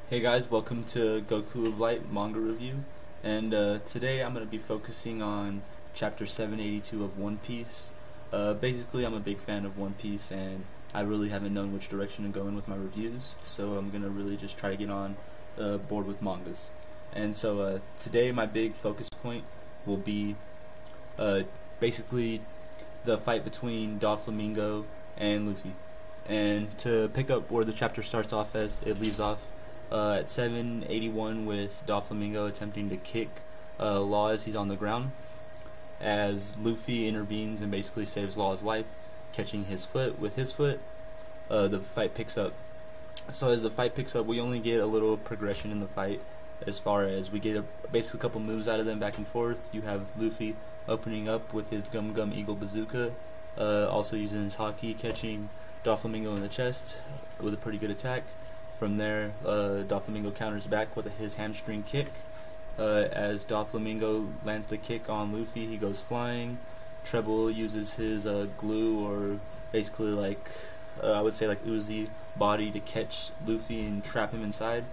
Hey guys, welcome to Goku of Light manga review, and today I'm going to be focusing on chapter 782 of One Piece. Basically, I'm a big fan of One Piece, and I really haven't known which direction to go in with my reviews, so I'm going to really just try to get on board with mangas. And so today my big focus point will be basically the fight between Doflamingo and Luffy. And to pick up where the chapter starts off as it leaves off, at 781 with Doflamingo attempting to kick Law as he's on the ground, as Luffy intervenes and basically saves Law's life, catching his foot with his foot. The fight picks up. So as the fight picks up, we only get a little progression in the fight, as far as we get basically a couple moves out of them back and forth. You have Luffy opening up with his Gum Gum Eagle Bazooka, also using his Haki, catching Doflamingo in the chest with a pretty good attack. From there, Doflamingo counters back with his hamstring kick. As Doflamingo lands the kick on Luffy, he goes flying. Treble uses his glue, or basically like I would say like Uzi body, to catch Luffy and trap him inside.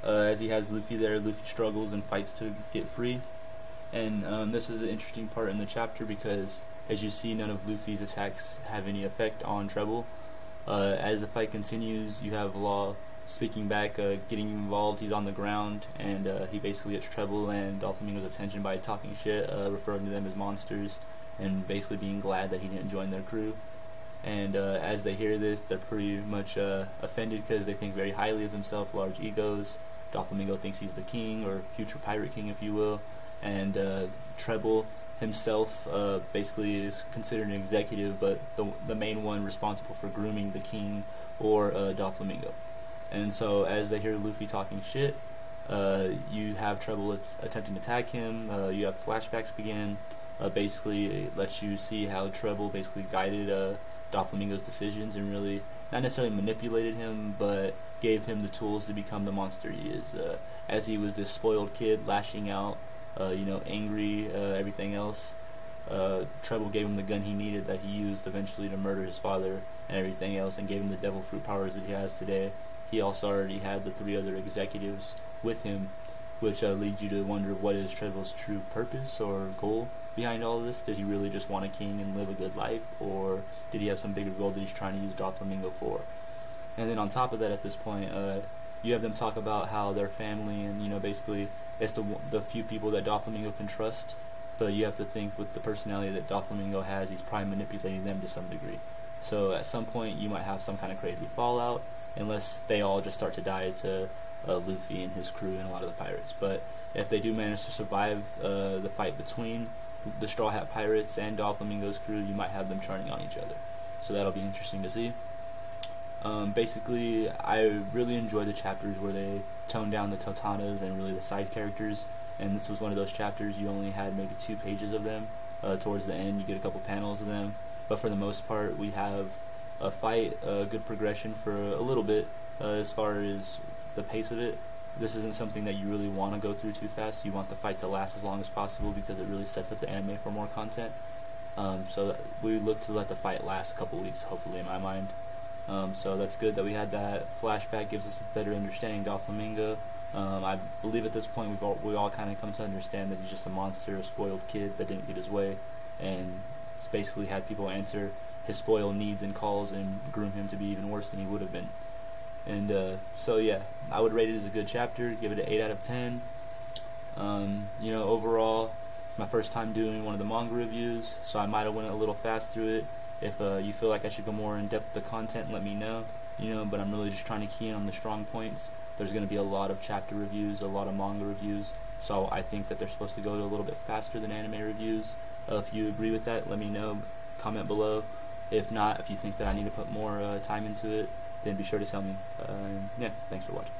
As he has Luffy there, Luffy struggles and fights to get free. And this is an interesting part in the chapter because, as you see, none of Luffy's attacks have any effect on Treble. As the fight continues, you have Law speaking back, getting involved. He's on the ground, and he basically gets Treble and Doflamingo's attention by talking shit, referring to them as monsters, and basically being glad that he didn't join their crew. And as they hear this, they're pretty much offended because they think very highly of himself, large egos. Doflamingo thinks he's the king, or future pirate king, if you will, and Treble himself basically is considered an executive, but the main one responsible for grooming the king, or Doflamingo. And so as they hear Luffy talking shit, you have Treble attempting to attack him. You have flashbacks begin. Basically, it lets you see how Treble basically guided Doflamingo's decisions and really not necessarily manipulated him, but gave him the tools to become the monster he is. As he was this spoiled kid, lashing out, angry, everything else, Treble gave him the gun he needed that he used eventually to murder his father and everything else, and gave him the devil fruit powers that he has today. He also already had the 3 other executives with him, which leads you to wonder, what is Treble's true purpose or goal behind all of this? Did he really just want a king and live a good life, or did he have some bigger goal that he's trying to use Doflamingo for? And then on top of that, at this point, you have them talk about how their family, and basically it's the few people that Doflamingo can trust, but you have to think, with the personality that Doflamingo has, he's probably manipulating them to some degree. So at some point you might have some kind of crazy fallout, unless they all just start to die to Luffy and his crew and a lot of the pirates. But if they do manage to survive the fight between the Straw Hat Pirates and Doflamingo's crew, you might have them turning on each other. So that'll be interesting to see. Basically, I really enjoyed the chapters where they toned down the Totanas and really the side characters, and this was one of those chapters. You only had maybe 2 pages of them. Towards the end you get a couple panels of them, but for the most part we have a fight, good progression for a little bit. As far as the pace of it, this isn't something that you really want to go through too fast. You want the fight to last as long as possible because it really sets up the anime for more content. So we look to let the fight last a couple weeks, hopefully, in my mind. So that's good that we had that flashback. Gives us a better understanding of Doflamingo. I believe at this point we all kind of come to understand that he's just a monster, a spoiled kid that didn't get his way, and it's basically had people answer his spoiled needs and calls and groom him to be even worse than he would have been. And so yeah, I would rate it as a good chapter, give it an 8 out of 10. Overall, it's my first time doing one of the manga reviews, so I might have went a little fast through it. If you feel like I should go more in depth with the content, let me know. But I'm really just trying to key in on the strong points. There's going to be a lot of chapter reviews, a lot of manga reviews, so I think that they're supposed to go a little bit faster than anime reviews. If you agree with that, let me know. Comment below. If not, if you think that I need to put more time into it, then be sure to tell me. Yeah, thanks for watching.